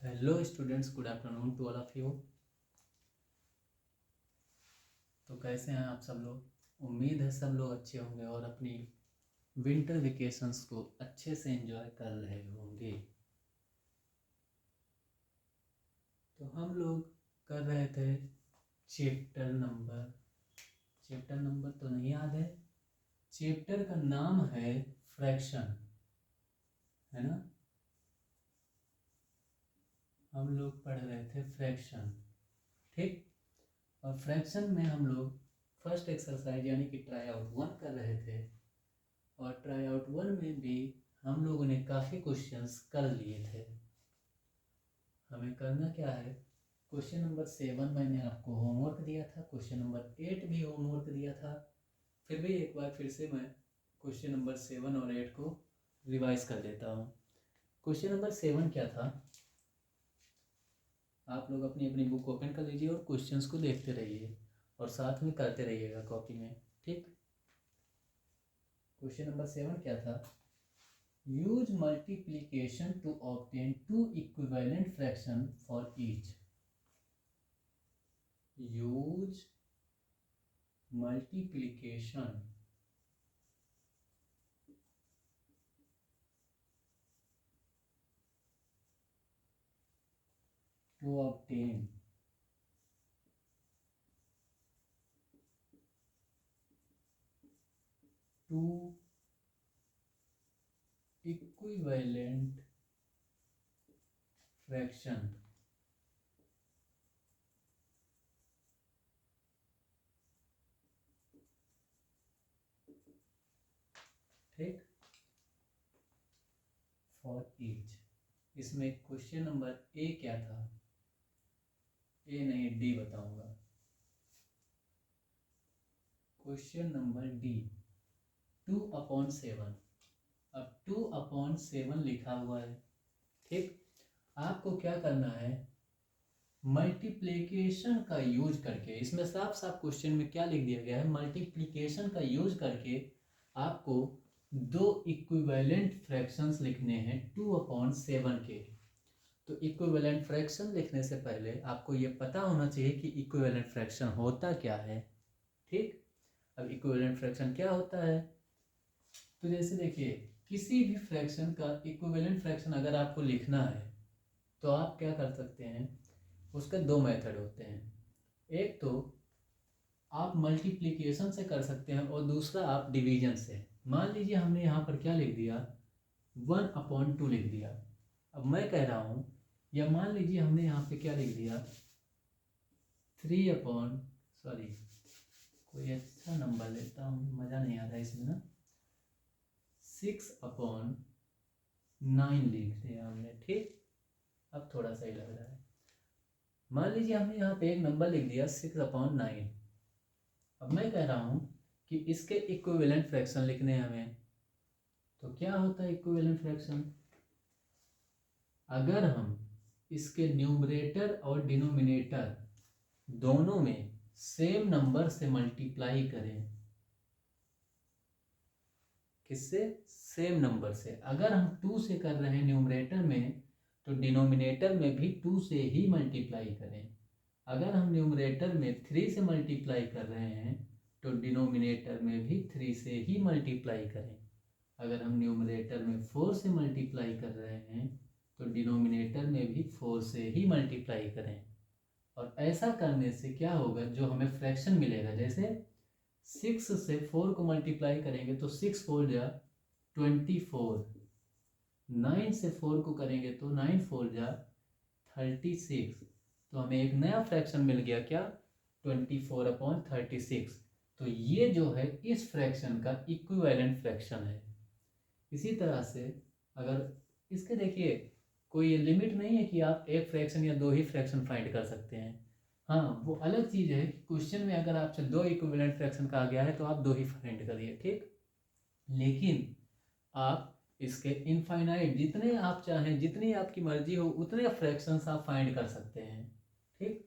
Hello students, good afternoon to all of you. तो कैसे हैं आप सब लोग? उम्मीद है सब लोग अच्छे होंगे और अपनी विंटर वेकेशंस को अच्छे से एंजॉय कर रहे होंगे। तो हम लोग कर रहे थे चैप्टर नंबर तो नहीं याद है। चैप्टर का नाम है फ्रैक्शन, है ना। हम लोग पढ़ रहे थे फ्रैक्शन, ठीक। और फ्रैक्शन में हम लोग फर्स्ट एक्सरसाइज यानी कि ट्राई आउट 1 कर रहे थे। और ट्राई आउट 1 में भी हम लोगों ने काफ़ी क्वेश्चंस कर लिए थे। हमें करना क्या है, क्वेश्चन नंबर 7 मैंने आपको होमवर्क दिया था, क्वेश्चन नंबर 8 भी होमवर्क दिया था। फिर भी एक बार फिर से मैं क्वेश्चन नंबर 7 और 8 को रिवाइज कर देता हूँ। क्वेश्चन नंबर 7 क्या था, आप लोग अपनी अपनी बुक ओपन कर लीजिए और क्वेश्चंस को देखते रहिए और साथ में करते रहिएगा कॉपी में, ठीक। क्वेश्चन नंबर 7 क्या था, use multiplication to obtain two equivalent fraction for each. Use multiplication to obtain two equivalent fraction ठीक, for each। इसमें क्वेश्चन नंबर ए क्या था, ए नहीं डी बताऊंगा। Question number D 2/7। अब 2/7 लिखा हुआ है, ठीक। आपको क्या करना है, मल्टीप्लिकेशन का यूज करके, इसमें साफ साफ क्वेश्चन में क्या लिख दिया गया है, मल्टीप्लिकेशन का यूज करके आपको दो इक्विवेलेंट फ्रैक्शंस लिखने हैं 2/7 के। तो इक्विवेलेंट फ्रैक्शन लिखने से पहले आपको ये पता होना चाहिए कि इक्विवेलेंट फ्रैक्शन होता क्या है, ठीक। अब इक्विवेलेंट फ्रैक्शन क्या होता है, तो जैसे देखिए किसी भी फ्रैक्शन का इक्विवेलेंट फ्रैक्शन अगर आपको लिखना है तो आप क्या कर सकते हैं, उसके दो मेथड होते हैं। एक तो आप मल्टीप्लिकेशन से कर सकते हैं और दूसरा आप डिवीजन से। मान लीजिए हमने यहाँ पर क्या लिख दिया, 1/2 लिख दिया। अब मैं कह रहा हूँ, या मान लीजिए हमने यहाँ पे क्या लिख दिया, 3 कोई अच्छा नंबर लेता हूँ, मज़ा नहीं आ रहा इसमें ना, 6/9 लिख दिया हमने, ठीक। अब थोड़ा सही लग रहा है। मान लीजिए हमने यहाँ पे एक नंबर लिख दिया 6/9। अब मैं कह रहा हूँ कि इसके इक्विवेलेंट फ्रैक्शन लिखने हैं हमें। तो क्या होता है इक्विवेलेंट फ्रैक्शन, अगर हम इसके न्यूमरेटर और डिनोमिनेटर दोनों में सेम नंबर से मल्टीप्लाई करें, किससे, सेम नंबर से। अगर हम 2 से कर रहे हैं न्यूमरेटर में तो डिनोमिनेटर में भी 2 से ही मल्टीप्लाई करें। अगर हम न्यूमरेटर में 3 से मल्टीप्लाई कर रहे हैं तो डिनोमिनेटर में भी 3 से ही मल्टीप्लाई करें। अगर हम न्यूमरेटर में 4 से मल्टीप्लाई कर रहे हैं तो डिनोमिनेटर में भी 4 से ही मल्टीप्लाई करें। और ऐसा करने से क्या होगा, जो हमें फ्रैक्शन मिलेगा, जैसे 6 से 4 को मल्टीप्लाई करेंगे तो 6 4 जा 24, 9 से 4 को करेंगे तो 9 4 जा 36। तो हमें एक नया फ्रैक्शन मिल गया, क्या, 24/36। तो ये जो है इस फ्रैक्शन का इक्विवेलेंट फ्रैक्शन है। इसी तरह से अगर इसके देखिए कोई लिमिट नहीं है कि आप एक फ्रैक्शन या दो ही फ्रैक्शन फाइंड कर सकते हैं। हाँ, वो अलग चीज़ है कि क्वेश्चन में अगर आपसे दो इक्विवेलेंट फ्रैक्शन कहा गया है तो आप दो ही फाइंड करिए, ठीक। लेकिन आप इसके इनफाइनाइट जितने आप चाहें, जितनी आपकी मर्जी हो, उतने फ्रैक्शंस आप फाइंड कर सकते हैं, ठीक।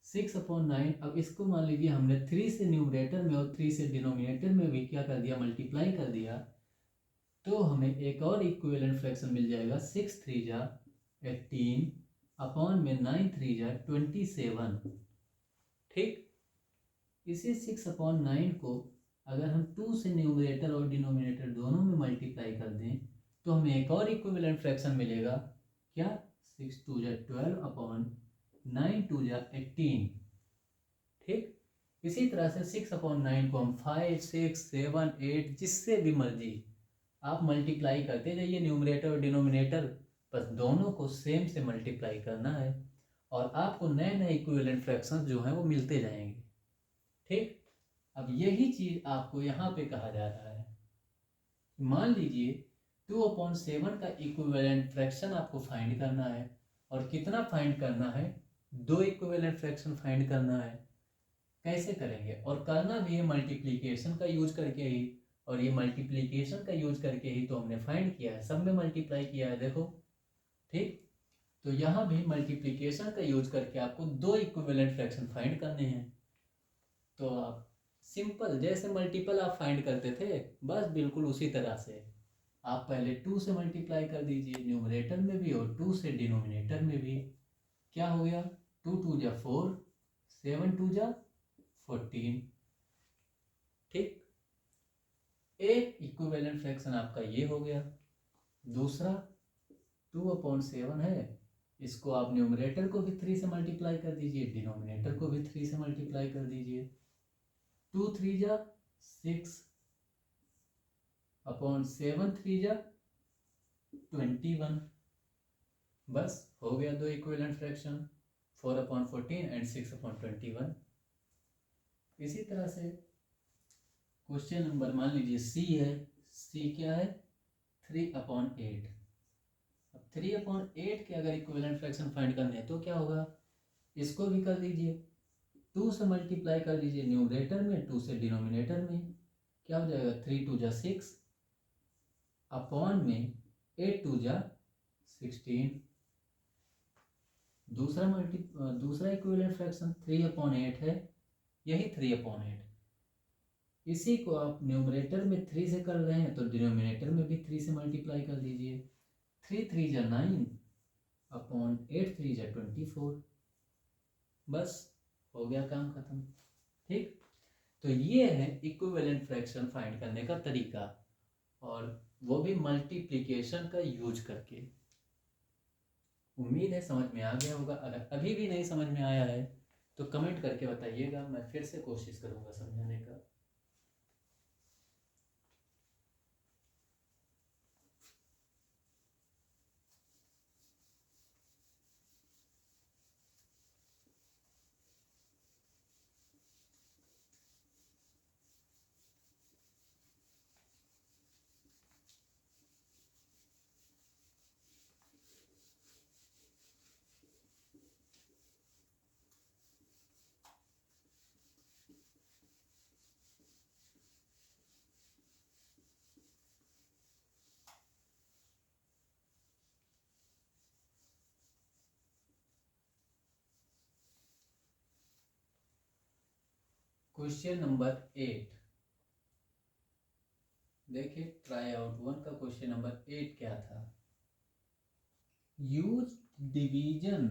6/9। अब इसको मान लीजिए हमने 3 से न्यूमरेटर में और 3 से डिनोमिनेटर में भी क्या कर दिया, मल्टीप्लाई कर दिया, तो हमें एक और इक्विवेलेंट फ्रैक्शन मिल जाएगा, 6 3 जा 18, अपॉन में 9 3 जा 27। ठीक, इसी 6/9 को अगर हम 2 से न्यूमरेटर और डिनोमिनेटर दोनों में मल्टीप्लाई कर दें तो हमें एक और इक्विवेलेंट फ्रैक्शन मिलेगा। क्या? 6 2 जा 12 अपॉन 9 2 जा 18। ठीक, इसी तरह से 6/9 को हम 5 6 7 8 जिससे भी मर्जी आप मल्टीप्लाई करते जाइए, न्यूमरेटर और डिनोमिनेटर, बस दोनों को सेम से मल्टीप्लाई करना है और आपको नए नए इक्विवेलेंट फ्रैक्शंस जो हैं वो मिलते जाएंगे। ठीक, अब यही चीज आपको यहाँ पे कहा जा रहा है। मान लीजिए 2/7 का इक्विवेलेंट फ्रैक्शन आपको फाइंड करना है, और कितना फाइंड करना है? 2 इक्विवेलेंट फ्रैक्शन फाइंड करना है। कैसे करेंगे? और करना भी है मल्टीप्लीकेशन का यूज करके ही, और ये मल्टीप्लीकेशन का यूज करके ही तो हमने फाइंड किया है, सब में मल्टीप्लाई किया है, देखो। ठीक, तो यहाँ भी मल्टीप्लीकेशन का यूज करके आपको 2 इक्विवेलेंट फ्रैक्शन फाइंड करने हैं। तो आप सिंपल जैसे मल्टीपल आप फाइंड करते थे, बस बिल्कुल उसी तरह से आप पहले 2 से मल्टीप्लाई कर दीजिए न्यूमरेटर में भी और 2 से डिनोमिनेटर में भी। क्या हो गया? 2 2 जा 4, 7 2 जा 14। ठीक, एक इक्विवेलेंट फ्रैक्शन आपका ये हो गया। दूसरा 2/7 है, इसको आप न्यूमरेटर को भी 3 से मल्टीप्लाई कर दीजिए, डिनोमिनेटर को भी 3 से मल्टीप्लाई कर दीजिए। 2 3 जा 6 अपॉन 7 3 जा 21। बस हो गया 2 इक्विवेलेंट फ्रैक्शन, 4/14 एंड 6/21। इसी तरह से क्वेश्चन नंबर मान लीजिए सी है। सी क्या है? 3/8। अब 3/8 के अगर इक्विवेलेंट फ्रैक्शन फाइंड करने हैं तो क्या होगा? इसको भी कर दीजिए, 2 से मल्टीप्लाई कर दीजिए न्यूमरेटर में, 2 से डिनोमिनेटर में। क्या हो जाएगा? 3 2 जा 6 अपॉन में 8 2 जा 16। दूसरा इक्विवेलेंट फ्रैक्शन 3/8 है, यही 3/8। इसी को आप न्यूमरेटर में 3 से कर रहे हैं तो डिनोमिनेटर में भी 3 से मल्टीप्लाई कर दीजिए। 3 3 जा 9 अपॉन 8 3 जा 24। बस हो गया काम खत्म। ठीक, तो ये है इक्विवेलेंट फ्रैक्शन फाइंड करने का तरीका, और वो भी मल्टीप्लिकेशन का यूज करके। उम्मीद है समझ में आ गया होगा। अगर अभी भी नहीं समझ में आया है तो कमेंट करके बताइएगा, मैं फिर से कोशिश करूंगा समझाने का। क्वेश्चन नंबर 8 देखिए, ट्राई आउट 1 का क्वेश्चन नंबर 8 क्या था? Use division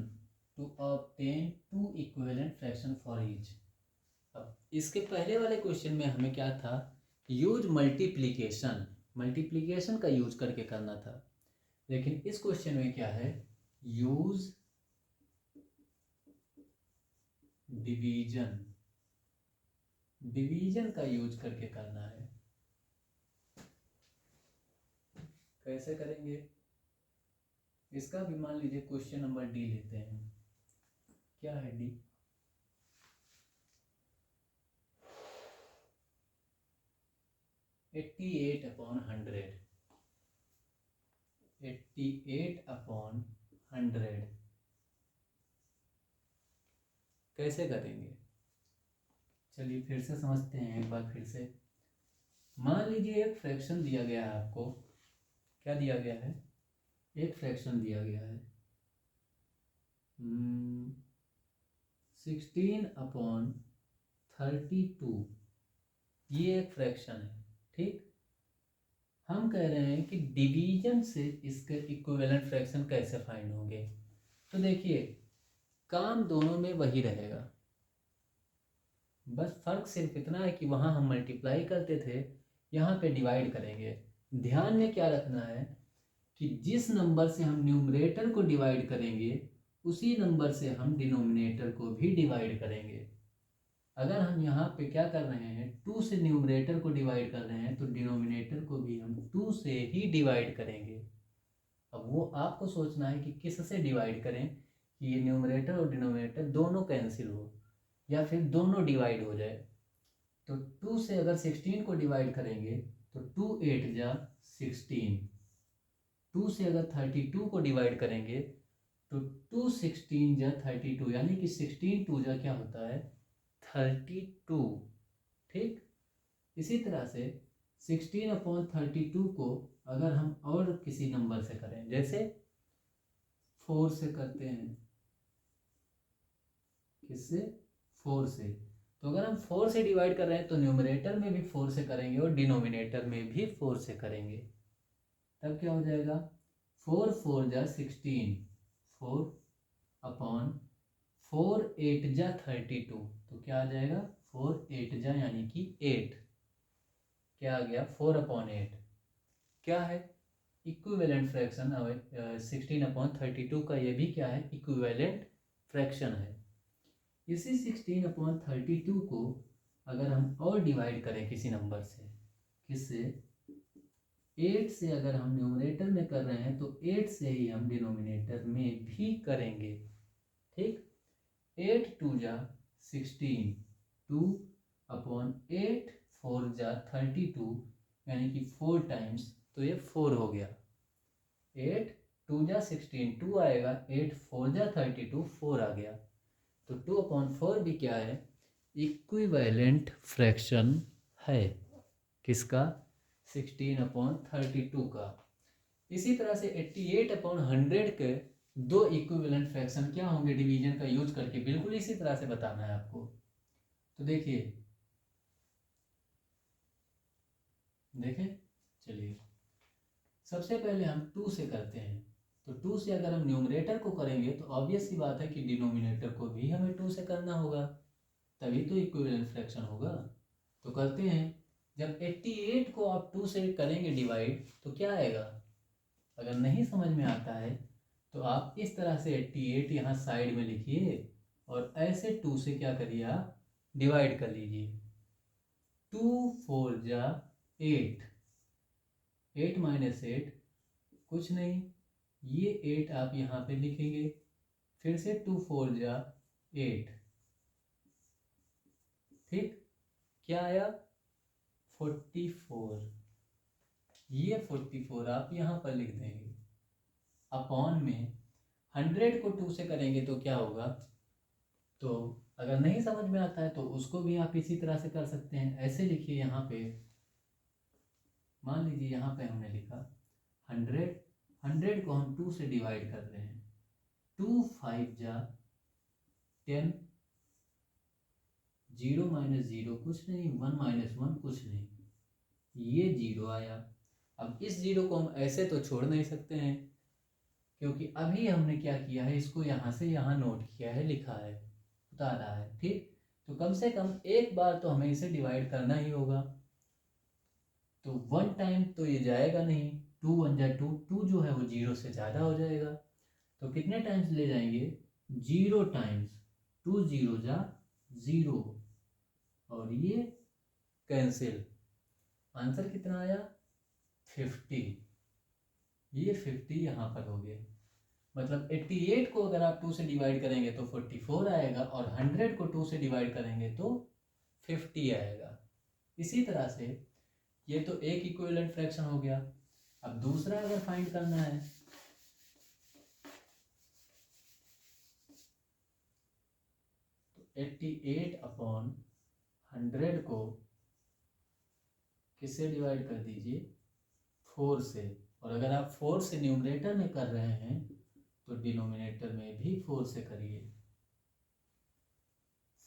to obtain 2 equivalent fraction for each. अब इसके पहले वाले क्वेश्चन में हमें क्या था? यूज मल्टीप्लिकेशन, मल्टीप्लिकेशन का यूज करके करना था। लेकिन इस क्वेश्चन में क्या है? यूज डिवीजन, डिवीजन का यूज करके करना है। कैसे करेंगे? इसका भी मान लीजिए क्वेश्चन नंबर डी लेते हैं। क्या है डी? Eighty eight upon 100। कैसे करेंगे? चलिए फिर से समझते हैं एक बार फिर से। मान लीजिए एक फ्रैक्शन दिया गया है आपको। क्या दिया गया है? एक फ्रैक्शन दिया गया है 16/32। ये एक फ्रैक्शन है। ठीक, हम कह रहे हैं कि डिवीजन से इसके इक्विवेलेंट फ्रैक्शन कैसे फाइंड होंगे। तो देखिए काम दोनों में वही रहेगा, बस फर्क सिर्फ इतना है कि वहाँ हम मल्टीप्लाई करते थे, यहाँ पे डिवाइड करेंगे। ध्यान में क्या रखना है कि जिस नंबर से हम न्यूमरेटर को डिवाइड करेंगे उसी नंबर से हम डिनोमिनेटर को भी डिवाइड करेंगे। अगर हम यहाँ पे क्या कर रहे हैं, 2 से न्यूमरेटर को डिवाइड कर रहे हैं तो डिनोमिनेटर को भी हम 2 से ही डिवाइड करेंगे। अब वो आपको सोचना है कि किससे डिवाइड करें कि ये न्यूमरेटर और डिनोमिनेटर दोनों कैंसिल हो या फिर दोनों डिवाइड हो जाए। तो 2 से अगर 16 को डिवाइड करेंगे तो 2 8 जा 16। 2 से अगर 32 को डिवाइड करेंगे तो 2 16 जा 32, यानी कि 16 2 जा क्या होता है 32। ठीक, इसी तरह से 16/32 को अगर हम और किसी नंबर से करें, जैसे 4 से करते हैं, किससे 4 से, तो अगर हम 4 से डिवाइड कर रहे हैं तो न्यूमरेटर में भी 4 से करेंगे और डिनोमिनेटर में भी 4 से करेंगे, तब क्या हो जाएगा 4 4 जा 16, 4/4 8 जा 32, तो क्या आ जाएगा 4 8 जा यानी कि 8, क्या आ गया 4/8। क्या है इक्विवेलेंट फ्रैक्शन। 16/32 का ये भी क्या है इक्विवेलेंट फ्रैक्शन है। इसी 16/32 को अगर हम और डिवाइड करें किसी नंबर से, किससे 8 से अगर हम न्यूमरेटर में कर रहे हैं तो 8 से ही हम डिनोमिनेटर में भी करेंगे। ठीक, 8 2 जा 16, 2/8 4 जा 32, यानी कि 4 टाइम्स, तो ये 4 हो गया। 8 2 जा 16, 2 आएगा, 8 4 जा 32, 4 आ गया। तो 2/4 भी क्या है इक्विवेलेंट फ्रैक्शन है, किसका 16/32 का। इसी तरह से 88/100 के दो इक्विवेलेंट फ्रैक्शन क्या होंगे डिवीजन का यूज करके, बिल्कुल इसी तरह से बताना है आपको। तो देखिए देखें, चलिए सबसे पहले हम 2 से करते हैं। तो 2 से अगर हम न्यूमरेटर को करेंगे तो ऑब्वियस सी बात है कि डिनोमिनेटर को भी हमें 2 से करना होगा, तभी तो इक्विवेलेंट फ्रैक्शन होगा। तो करते हैं, जब 88 को आप 2 से करेंगे डिवाइड तो क्या आएगा, अगर नहीं समझ में आता है तो आप इस तरह से 88 यहाँ साइड में लिखिए और ऐसे 2 से क्या करिए आप डिवाइड कर लीजिए। 2 4 जा 8, 8 - 8 कुछ नहीं, ये 8 आप यहाँ पे लिखेंगे, फिर से 2 4 जा 8। ठीक, क्या आया 44, ये 44 आप यहाँ पर लिख देंगे। अपॉन में 100 को 2 से करेंगे तो क्या होगा, तो अगर नहीं समझ में आता है तो उसको भी आप इसी तरह से कर सकते हैं। ऐसे लिखिए, यहाँ पे मान लीजिए यहाँ पे हमने लिखा 100, 100 को हम 2 से डिवाइड कर रहे हैं, 2 5 जा 10, 0 - 0 कुछ नहीं, 1 - 1 कुछ नहीं, ये 0 आया। अब इस 0 को हम ऐसे तो छोड़ नहीं सकते हैं, क्योंकि अभी हमने क्या किया है, इसको यहाँ से यहाँ नोट किया है, लिखा है, बता रहा है। ठीक, तो कम से कम एक बार तो हमें इसे डिवाइड करना ही होगा। तो 1 टाइम तो ये जाएगा नहीं, 2 1 जा 2, 2 जो है वो 0 से ज़्यादा हो जाएगा, तो कितने टाइम्स ले जाएंगे 0 टाइम्स, 2 0 जा 0, और ये कैंसिल, आंसर कितना आया 50। ये 50 यहाँ पर हो गया, मतलब 88 को अगर आप 2 से डिवाइड करेंगे तो 44 आएगा और 100 को 2 से डिवाइड करेंगे तो 50 आएगा। इसी तरह से ये तो एक इक्विवेलेंट फ्रैक्शन हो गया। अब दूसरा अगर फाइंड करना है तो 88/100 को किससे डिवाइड कर दीजिए 4 से, और अगर आप 4 से न्यूमरेटर में कर रहे हैं तो डिनोमिनेटर में भी 4 से करिए।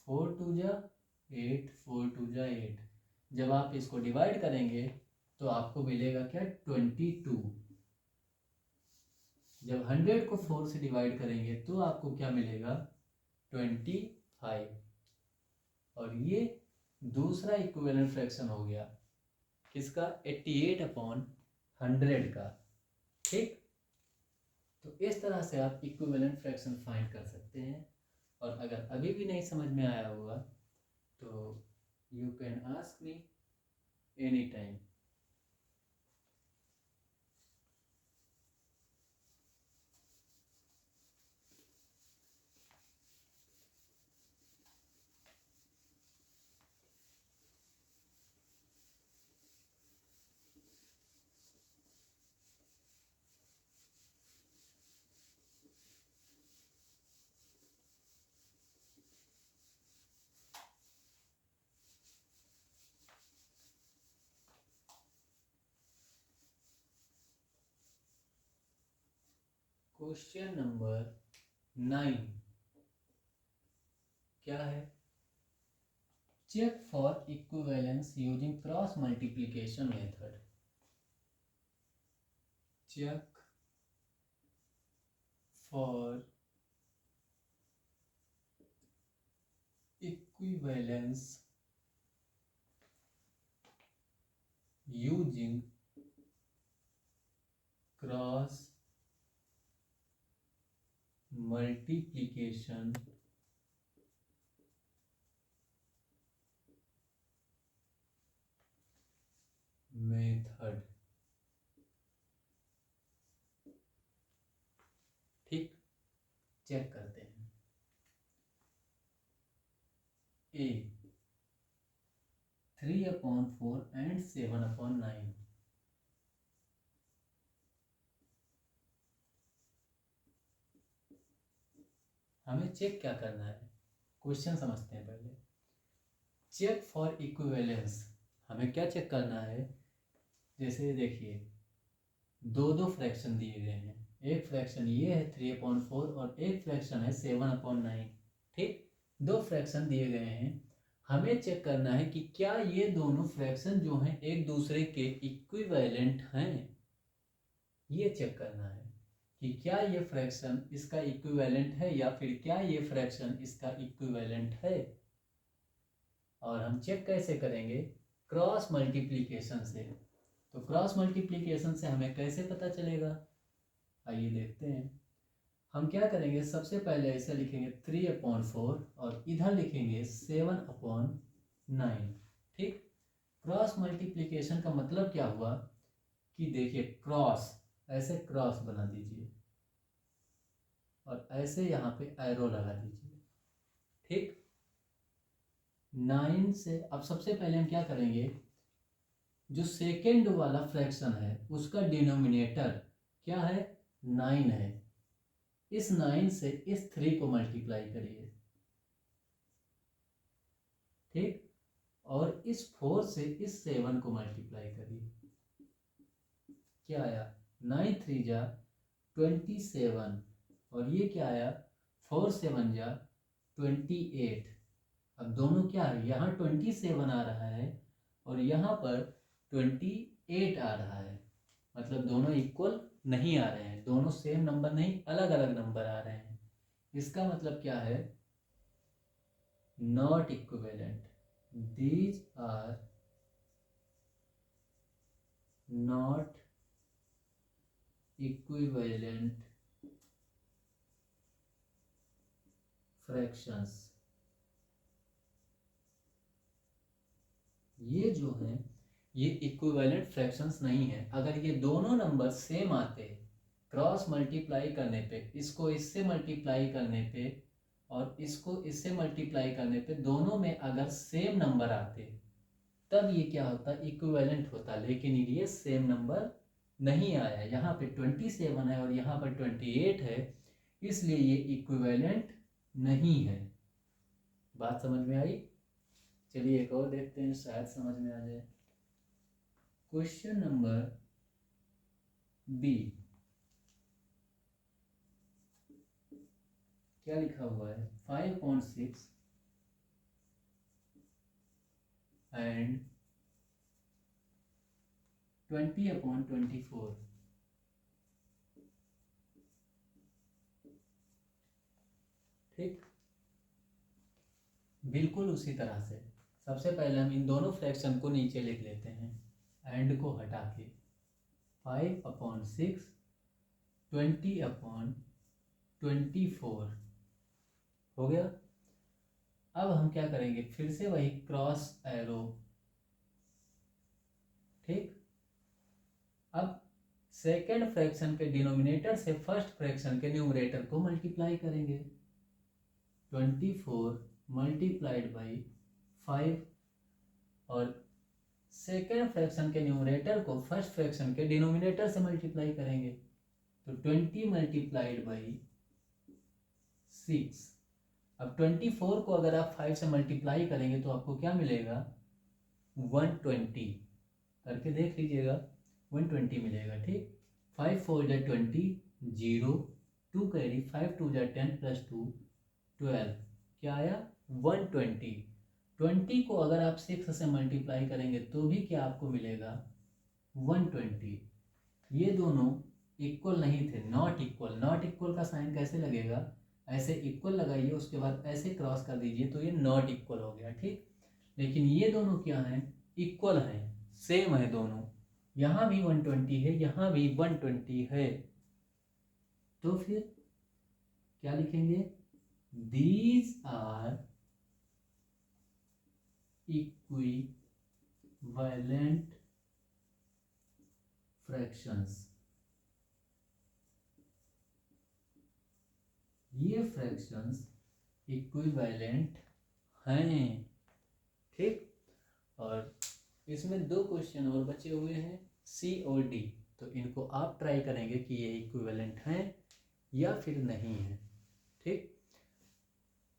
4 2 जा 8, 4 2 जा 8, जब आप इसको डिवाइड करेंगे तो आपको मिलेगा क्या 22, जब 100 को 4 से डिवाइड करेंगे तो आपको क्या मिलेगा 25। और ये दूसरा इक्विवेलेंट फ्रैक्शन हो गया किसका 88/100 का। ठीक, तो इस तरह से आप इक्विवेलेंट फ्रैक्शन फाइंड कर सकते हैं। और अगर अभी भी नहीं समझ में आया होगा तो you can ask me any time. Question number 9 क्या है? Check for equivalence using cross multiplication method. Check for equivalence using cross multiplication method. ठीक, चेक करते हैं। A 3/4 and 7/9। हमें चेक क्या करना है, क्वेश्चन समझते हैं पहले। चेक फॉर इक्विवेलेंस, हमें क्या चेक करना है? जैसे देखिए दो दो फ्रैक्शन दिए गए हैं, एक फ्रैक्शन ये है 3/4 और एक फ्रैक्शन है 7/9। ठीक, दो फ्रैक्शन दिए गए हैं, हमें चेक करना है कि क्या ये दोनों फ्रैक्शन जो हैं एक दूसरे के इक्विवेलेंट हैं। ये चेक करना है कि क्या ये फ्रैक्शन इसका इक्विवेलेंट है या फिर क्या ये फ्रैक्शन इसका इक्विवेलेंट है। और हम चेक कैसे करेंगे? क्रॉस मल्टीप्लिकेशन से। तो क्रॉस मल्टीप्लिकेशन से हमें कैसे पता चलेगा, आइए देखते हैं। हम क्या करेंगे, सबसे पहले ऐसे लिखेंगे 3/4 और इधर लिखेंगे 7/9। ठीक, क्रॉस मल्टीप्लिकेशन का मतलब क्या हुआ कि देखिए क्रॉस, ऐसे क्रॉस बना दीजिए और ऐसे यहाँ पे एरो लगा दीजिए। ठीक, 9 से अब सबसे पहले हम क्या करेंगे, जो सेकेंड वाला फ्रैक्शन है उसका डिनोमिनेटर क्या है 9 है। इस 9 से इस 3 को मल्टीप्लाई करिए। ठीक, और इस 4 से इस 7 को मल्टीप्लाई करिए। क्या आया 9 3 जा 27 और ये क्या आया 4 7 जा 28। अब दोनों क्या है, यहाँ 27 आ रहा है और यहाँ पर 28 आ रहा है, मतलब दोनों इक्वल नहीं आ रहे हैं, दोनों सेम नंबर नहीं, अलग अलग नंबर आ रहे हैं। इसका मतलब क्या है, not equivalent, these are not equivalent fractions. ये जो है ये इक्विवेलेंट फ्रैक्शंस नहीं है। अगर ये दोनों नंबर सेम आते, क्रॉस मल्टीप्लाई करने पे, इसको इससे मल्टीप्लाई करने पे और इसको इससे मल्टीप्लाई करने पे दोनों में अगर सेम नंबर आते तब ये क्या होता, इक्विवेलेंट होता। लेकिन ये सेम नंबर नहीं आया, यहाँ पे 27 है और यहाँ पर 28 है, इसलिए ये इक्विवेलेंट नहीं है। बात समझ में आई? चलिए एक और देखते हैं, शायद समझ में आ जाए। क्वेश्चन नंबर बी, क्या लिखा हुआ है 5/6 एंड 20/24। ठीक, बिल्कुल उसी तरह से सबसे पहले हम इन दोनों फ्रैक्शन को नीचे लिख लेते हैं, एंड को हटा के 5/6 20/24 हो गया। अब हम क्या करेंगे, फिर से वही क्रॉस एरो, ठीक। अब सेकेंड फ्रैक्शन के डिनोमिनेटर से फर्स्ट फ्रैक्शन के न्यूमरेटर को मल्टीप्लाई करेंगे, 24 मल्टीप्लाइड बाई 5, और सेकेंड फ्रैक्शन के न्यूमरेटर को फर्स्ट फ्रैक्शन के डिनोमिनेटर से मल्टीप्लाई करेंगे, तो 20 मल्टीप्लाइड बाई 6। अब 24 को अगर आप 5 से मल्टीप्लाई करेंगे तो आपको क्या मिलेगा, 120, करके देख लीजिएगा, 120 मिलेगा, ठीक। 5 4 जा 20, 0, 2 कैरी, 5 2 जा 10 प्लस 2 12, क्या आया 120। 20 को अगर आप 6 से मल्टीप्लाई करेंगे तो भी क्या आपको मिलेगा 120। ये दोनों इक्वल नहीं थे, नॉट इक्वल। नॉट इक्वल का साइन कैसे लगेगा, ऐसे इक्वल लगाइए, उसके बाद ऐसे क्रॉस कर दीजिए, तो ये नॉट इक्वल हो गया, ठीक। लेकिन ये दोनों क्या हैं, इक्वल हैं, सेम है दोनों, यहाँ भी 120 है, यहाँ भी 120 है, तो फिर क्या लिखेंगे, these are equivalent fractions। ये फ्रैक्शंस इक्विवेलेंट हैं, ठीक। और इसमें 2 क्वेश्चन और बचे हुए हैं, सी और डी, तो इनको आप ट्राई करेंगे कि ये इक्विवेलेंट हैं या फिर नहीं है, ठीक।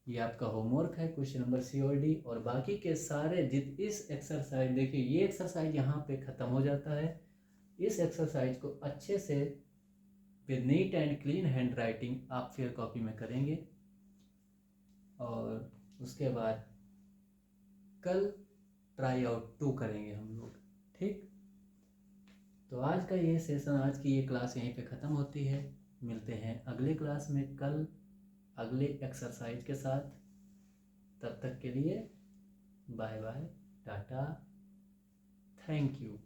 ये आपका होमवर्क है, क्वेश्चन नंबर सी और डी। और बाकी के सारे इस एक्सरसाइज, देखिए ये एक्सरसाइज यहाँ पे ख़त्म हो जाता है। इस एक्सरसाइज को अच्छे से with neat and clean hand writing आप फेयर कॉपी में करेंगे, और उसके बाद कल ट्राई आउट 2 करेंगे हम लोग, ठीक। तो आज का ये सेशन, आज की ये क्लास यहीं पे ख़त्म होती है। मिलते हैं अगले क्लास में कल अगले एक्सरसाइज के साथ। तब तक के लिए bye bye, tata, thank you.